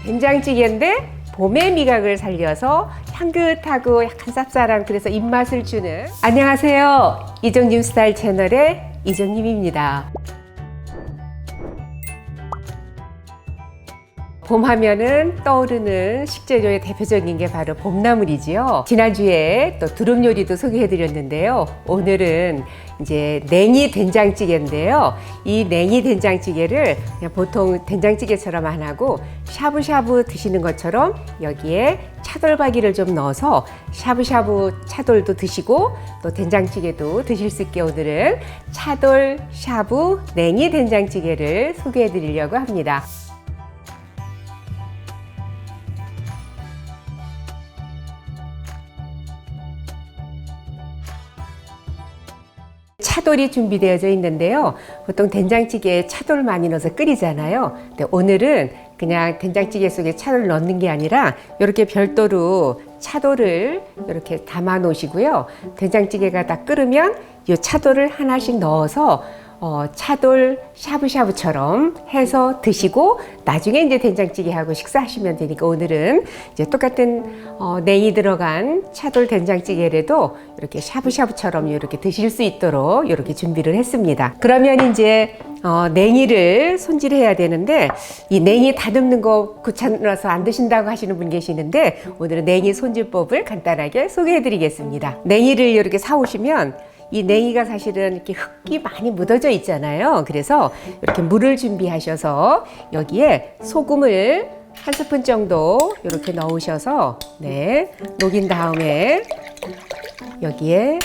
된장찌개인데 봄의 미각을 살려서 향긋하고 약간 쌉쌀한 그래서 입맛을 주는 안녕하세요. 이정님 스타일 채널의 이정님입니다. 봄 하면은 떠오르는 식재료의 대표적인 게 바로 봄나물이지요. 지난주에 또 두릅 요리도 소개해 드렸는데요. 오늘은 이제 냉이 된장찌개인데요. 이 냉이 된장찌개를 그냥 보통 된장찌개처럼 안 하고 샤브샤브 드시는 것처럼 여기에 차돌박이를 좀 넣어서 샤브샤브 차돌도 드시고 또 된장찌개도 드실 수 있게 오늘은 차돌 샤브 냉이 된장찌개를 소개해 드리려고 합니다. 차돌이 준비되어져 있는데요. 보통 된장찌개에 차돌 많이 넣어서 끓이잖아요. 근데 오늘은 그냥 된장찌개 속에 차돌을 넣는 게 아니라 이렇게 별도로 차돌을 이렇게 담아 놓으시고요. 된장찌개가 다 끓으면 이 차돌을 하나씩 넣어서 차돌 샤브샤브처럼 해서 드시고 나중에 이제 된장찌개하고 식사하시면 되니까 오늘은 이제 똑같은 냉이 들어간 차돌 된장찌개라도 이렇게 샤브샤브처럼 이렇게 드실 수 있도록 이렇게 준비를 했습니다. 그러면 이제 냉이를 손질해야 되는데 이 냉이 다듬는 거 귀찮아서 안 드신다고 하시는 분 계시는데 오늘은 냉이 손질법을 간단하게 소개해 드리겠습니다. 냉이를 이렇게 사오시면 이 냉이가 사실은 이렇게 흙이 많이 묻어져 있잖아요. 그래서 이렇게 물을 준비하셔서 여기에 소금을 한 스푼 정도 이렇게 넣으셔서 녹인 다음에 여기에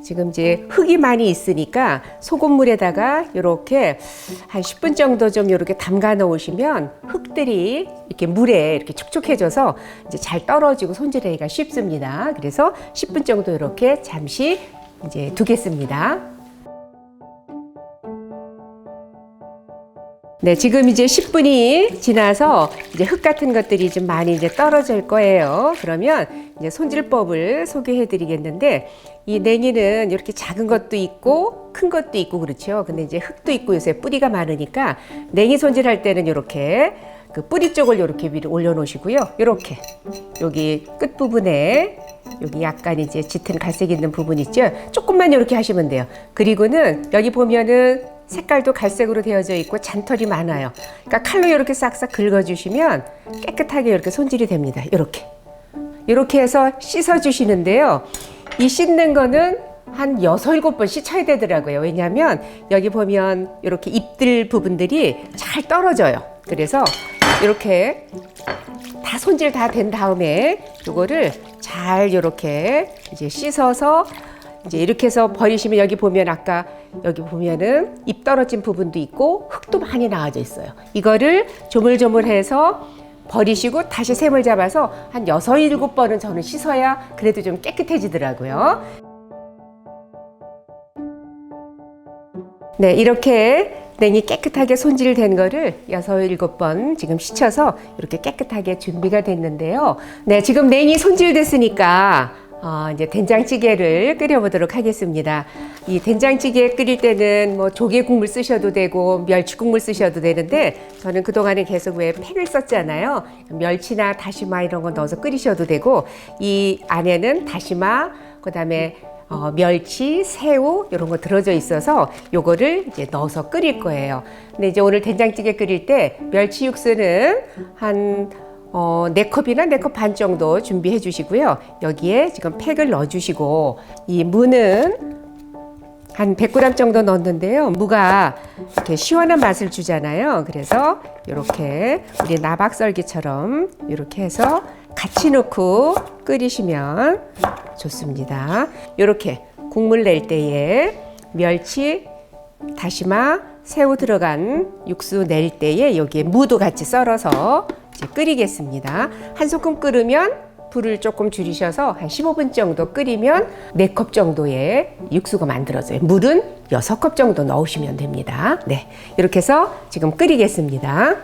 지금 이제 흙이 많이 있으니까 소금물에다가 이렇게 한 10분 정도 좀 이렇게 담가 놓으시면 흙들이 이렇게 물에 이렇게 촉촉해져서 이제 잘 떨어지고 손질하기가 쉽습니다. 그래서 10분 정도 이렇게 잠시 이제 두겠습니다. 네, 지금 이제 10분이 지나서 이제 흙 같은 것들이 좀 많이 이제 떨어질 거예요. 그러면 이제 손질법을 소개해 드리겠는데 이 냉이는 이렇게 작은 것도 있고 큰 것도 있고 그렇죠. 근데 이제 흙도 있고 요새 뿌리가 많으니까 냉이 손질할 때는 이렇게 그 뿌리 쪽을 이렇게 위로 올려놓으시고요. 이렇게 여기 끝 부분에 여기 약간 이제 짙은 갈색 있는 부분 있죠. 조금만 이렇게 하시면 돼요. 그리고는 여기 보면은 색깔도 갈색으로 되어져 있고 잔털이 많아요. 그러니까 칼로 이렇게 싹싹 긁어주시면 깨끗하게 이렇게 손질이 됩니다. 이렇게 해서 씻어주시는데요. 이 씻는 거는 한 6, 7번 씻어야 되더라고요. 왜냐하면 여기 보면 이렇게 잎들 부분들이 잘 떨어져요. 그래서 이렇게 다 손질 다 된 다음에 이거를 잘 이렇게 이제 씻어서 이제 이렇게 해서 버리시면 여기 보면 아까 여기 보면은 잎 떨어진 부분도 있고 흙도 많이 나와져 있어요. 이거를 조물조물해서 버리시고 다시 샘을 잡아서 한 6, 7번은 저는 씻어야 그래도 좀 깨끗해지더라고요. 네, 이렇게 냉이 깨끗하게 손질된 거를 6, 7번 지금 씻어서 이렇게 깨끗하게 준비가 됐는데요. 네, 지금 냉이 손질됐으니까 이제 된장찌개를 끓여보도록 하겠습니다. 이 된장찌개 끓일 때는 뭐 조개 국물 쓰셔도 되고 멸치 국물 쓰셔도 되는데 저는 그동안에 계속 왜 팩을 썼잖아요. 멸치나 다시마 이런 거 넣어서 끓이셔도 되고 이 안에는 다시마 그다음에 멸치, 새우 이런 거 들어져 있어서 요거를 이제 넣어서 끓일 거예요. 근데 이제 오늘 된장찌개 끓일 때 멸치 육수는 한 4컵이나 4컵 반 정도 준비해 주시고요. 여기에 지금 팩을 넣어 주시고 이 무는 한 100g 정도 넣었는데요. 무가 이렇게 시원한 맛을 주잖아요. 그래서 이렇게 우리 나박썰기처럼 이렇게 해서 같이 넣고 끓이시면 좋습니다. 이렇게 국물 낼 때에 멸치, 다시마, 새우 들어간 육수 낼 때에 여기에 무도 같이 썰어서 이제 끓이겠습니다. 한 소끔 끓으면 불을 조금 줄이셔서 한 15분 정도 끓이면 4컵 정도의 육수가 만들어져요. 물은 6컵 정도 넣으시면 됩니다. 네, 이렇게 해서 지금 끓이겠습니다.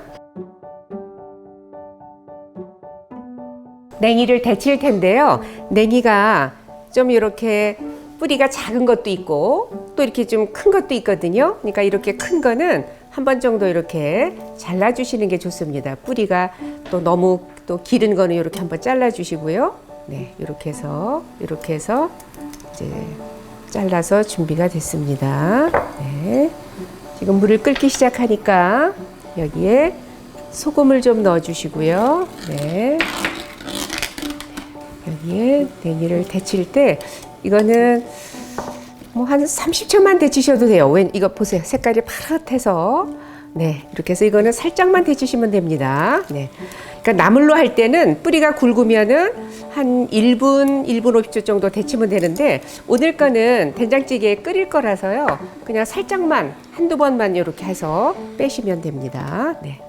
냉이를 데칠 텐데요. 냉이가 좀 이렇게 뿌리가 작은 것도 있고 또 이렇게 좀 큰 것도 있거든요. 그러니까 이렇게 큰 거는 한 번 정도 이렇게 잘라주시는 게 좋습니다. 뿌리가 또 너무 또 기른 거는 이렇게 한번 잘라주시고요. 네, 이렇게 해서 이제 잘라서 준비가 됐습니다. 네, 지금 물을 끓기 시작하니까 여기에 소금을 좀 넣어주시고요. 네, 여기에 냉이를 데칠 때 이거는 뭐 한 30초만 데치셔도 돼요. 왜 이거 보세요. 색깔이 파릇해서 네, 이렇게 해서 이거는 살짝만 데치시면 됩니다. 네. 그러니까 나물로 할 때는 뿌리가 굵으면은 한 1분 50초 정도 데치면 되는데 오늘 거는 된장찌개 끓일 거라서요. 그냥 살짝만 한두 번만 이렇게 해서 빼시면 됩니다. 네.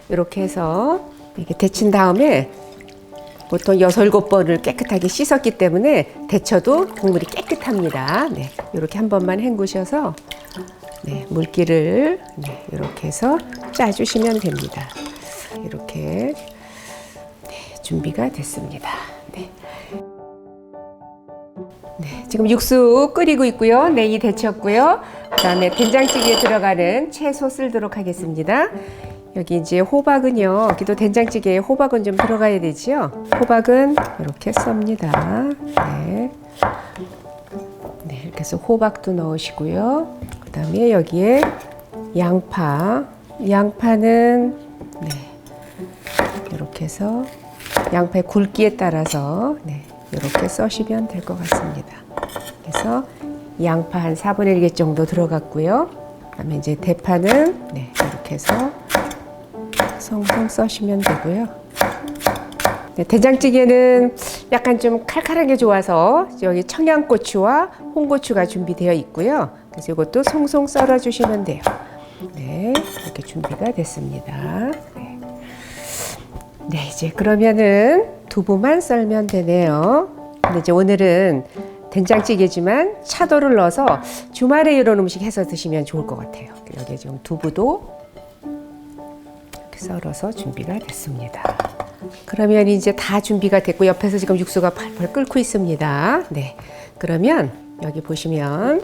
이렇게 해서 이렇게 데친 다음에 보통 6, 7번을 깨끗하게 씻었기 때문에 데쳐도 국물이 깨끗합니다. 네, 이렇게 한 번만 헹구셔서 네, 물기를 네, 이렇게 해서 짜주시면 됩니다. 이렇게 네, 준비가 됐습니다. 네. 네, 지금 육수 끓이고 있고요. 냉이 데쳤고요. 그다음에 된장찌개에 들어가는 채소 썰도록 하겠습니다. 여기 이제 호박은요, 여기도 된장찌개에 호박은 좀 들어가야 되지요. 호박은 이렇게 썹니다. 네. 네, 이렇게 해서 호박도 넣으시고요. 그 다음에 여기에 양파는 네, 이렇게 해서 양파의 굵기에 따라서 네, 이렇게 써시면 될 것 같습니다. 그래서 양파 한 4분의 1개 정도 들어갔고요. 그 다음에 이제 대파는 네, 이렇게 해서 송송 써시면 되고요. 네, 된장찌개는 약간 좀 칼칼한 게 좋아서 여기 청양고추와 홍고추가 준비되어 있고요. 그래서 이것도 송송 썰어 주시면 돼요. 네, 이렇게 준비가 됐습니다. 네. 네, 이제 그러면은 두부만 썰면 되네요. 근데 이제 오늘은 된장찌개지만 차돌을 넣어서 주말에 이런 음식 해서 드시면 좋을 것 같아요. 여기에 지금 두부도 썰어서 준비가 됐습니다. 그러면 이제 다 준비가 됐고 옆에서 지금 육수가 팔팔 끓고 있습니다. 네, 그러면 여기 보시면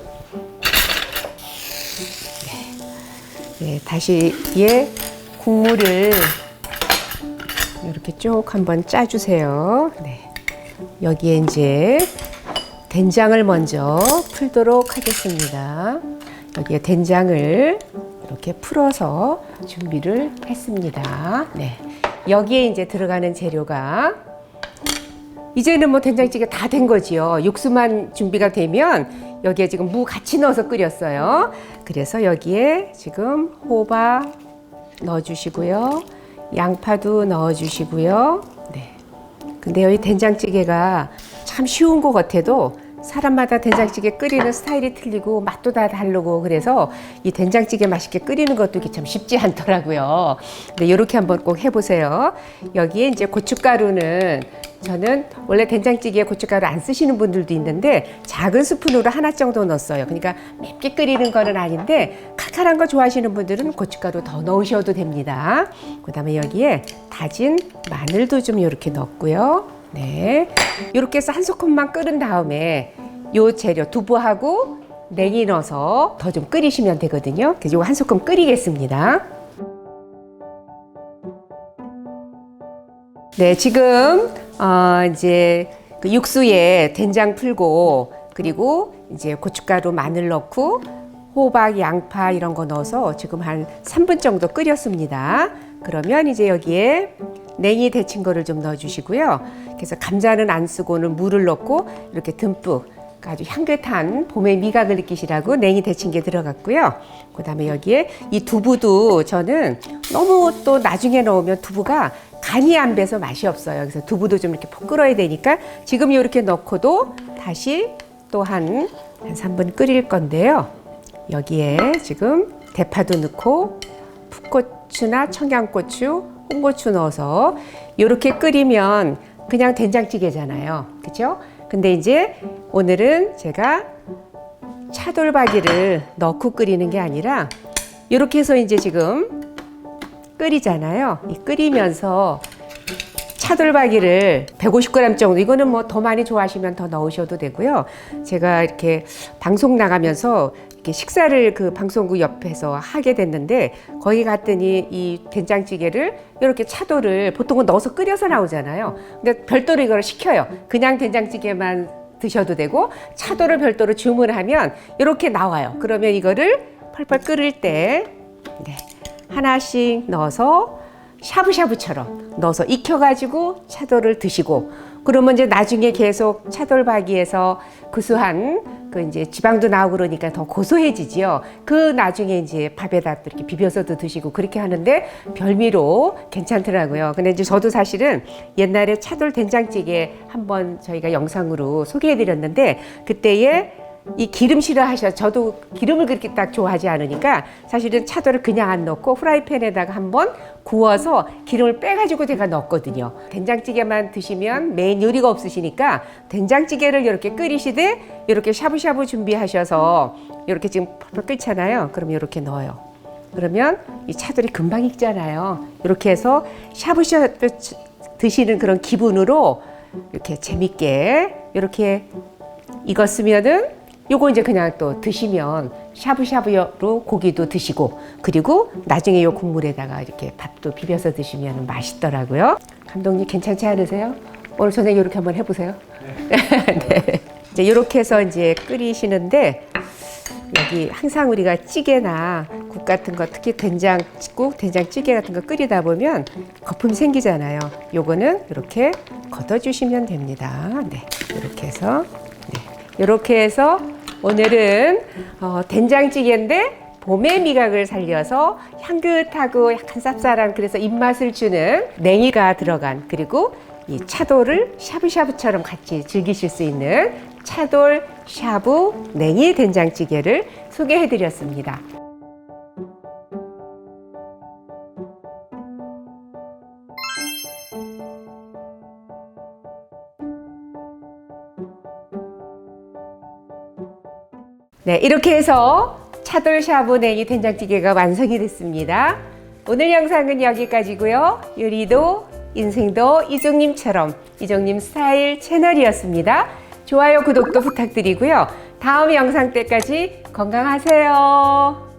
네, 다시 이 국물을 이렇게 쭉 한번 짜주세요. 네, 여기에 이제 된장을 먼저 풀도록 하겠습니다. 여기에 된장을 이렇게 풀어서 준비를 했습니다. 네. 여기에 이제 들어가는 재료가 이제는 뭐 된장찌개 다 된 거지요. 육수만 준비가 되면 여기에 지금 무 같이 넣어서 끓였어요. 그래서 여기에 지금 호박 넣어주시고요. 양파도 넣어주시고요. 네. 근데 여기 된장찌개가 참 쉬운 것 같아도 사람마다 된장찌개 끓이는 스타일이 틀리고 맛도 다 다르고 그래서 이 된장찌개 맛있게 끓이는 것도 참 쉽지 않더라고요. 근데 이렇게 한번 꼭 해보세요. 여기에 이제 고춧가루는 저는 원래 된장찌개에 고춧가루 안 쓰시는 분들도 있는데 작은 스푼으로 하나 정도 넣었어요. 그러니까 맵게 끓이는 거는 아닌데 칼칼한 거 좋아하시는 분들은 고춧가루 더 넣으셔도 됩니다. 그 다음에 여기에 다진 마늘도 좀 이렇게 넣고요. 네, 이렇게 해서 한 소끔만 끓은 다음에 요 재료 두부하고 냉이 넣어서 더 좀 끓이시면 되거든요. 그래서 한 소끔 끓이겠습니다. 네, 지금 이제 그 육수에 된장 풀고 그리고 이제 고춧가루, 마늘 넣고 호박, 양파 이런 거 넣어서 지금 한 3분 정도 끓였습니다. 그러면 이제 여기에 냉이 데친 거를 좀 넣어주시고요. 그래서 감자는 안 쓰고는 물을 넣고 이렇게 듬뿍 아주 향긋한 봄의 미각을 느끼시라고 냉이 데친 게 들어갔고요. 그 다음에 여기에 이 두부도 저는 너무 또 나중에 넣으면 두부가 간이 안 배서 맛이 없어요. 그래서 두부도 좀 이렇게 푹 끓어야 되니까 지금 이렇게 넣고도 다시 또 한 3분 끓일 건데요. 여기에 지금 대파도 넣고 풋고추나 청양고추, 홍고추 넣어서 이렇게 끓이면 그냥 된장찌개잖아요. 그죠? 근데 이제 오늘은 제가 차돌박이를 넣고 끓이는 게 아니라 이렇게 해서 이제 지금 끓이잖아요. 이 끓이면서 차돌박이를 150g 정도, 이거는 뭐 더 많이 좋아하시면 더 넣으셔도 되고요. 제가 이렇게 방송 나가면서 이렇게 식사를 그 방송국 옆에서 하게 됐는데 거기 갔더니 이 된장찌개를 이렇게 차돌을 보통은 넣어서 끓여서 나오잖아요. 근데 별도로 이걸 시켜요. 그냥 된장찌개만 드셔도 되고 차돌을 별도로 주문하면 이렇게 나와요. 그러면 이거를 펄펄 끓을 때 하나씩 넣어서 샤브샤브처럼 넣어서 익혀가지고 차돌을 드시고, 그러면 이제 나중에 계속 차돌박이에서 구수한 그 이제 지방도 나오고 그러니까 더 고소해지지요. 그 나중에 이제 밥에다 또 이렇게 비벼서도 드시고 그렇게 하는데 별미로 괜찮더라고요. 근데 이제 저도 사실은 옛날에 차돌 된장찌개 한번 저희가 영상으로 소개해드렸는데 그때에 이 기름 싫어하셔서 저도 기름을 그렇게 딱 좋아하지 않으니까 사실은 차돌을 그냥 안 넣고 후라이팬에다가 한번 구워서 기름을 빼가지고 제가 넣었거든요. 된장찌개만 드시면 메인 요리가 없으시니까 된장찌개를 이렇게 끓이시되 이렇게 샤브샤브 준비하셔서 이렇게 지금 펄펄 끓잖아요. 그럼 이렇게 넣어요. 그러면 이 차돌이 금방 익잖아요. 이렇게 해서 샤브샤브 드시는 그런 기분으로 이렇게 재밌게 이렇게 익었으면은 요거 이제 그냥 또 드시면 샤브샤브로 고기도 드시고, 그리고 나중에 요 국물에다가 이렇게 밥도 비벼서 드시면 맛있더라고요. 감독님 괜찮지 않으세요? 오늘 저녁에 이렇게 한번 해보세요. 네. 이제 이렇게 해서 이제 끓이시는데 여기 항상 우리가 찌개나 국 같은 거, 특히 된장국, 된장찌개 같은 거 끓이다 보면 거품이 생기잖아요. 요거는 이렇게 걷어주시면 됩니다. 네, 이렇게 해서 이렇게 해서 오늘은 된장찌개인데 봄의 미각을 살려서 향긋하고 약간 쌉쌀한, 그래서 입맛을 주는 냉이가 들어간, 그리고 이 차돌을 샤브샤브처럼 같이 즐기실 수 있는 차돌 샤브 냉이 된장찌개를 소개해드렸습니다. 네, 이렇게 해서 차돌 샤브 냉이 된장찌개가 완성이 됐습니다. 오늘 영상은 여기까지고요. 요리도 인생도 이종님처럼, 이종님 스타일 채널이었습니다. 좋아요, 구독도 부탁드리고요. 다음 영상 때까지 건강하세요.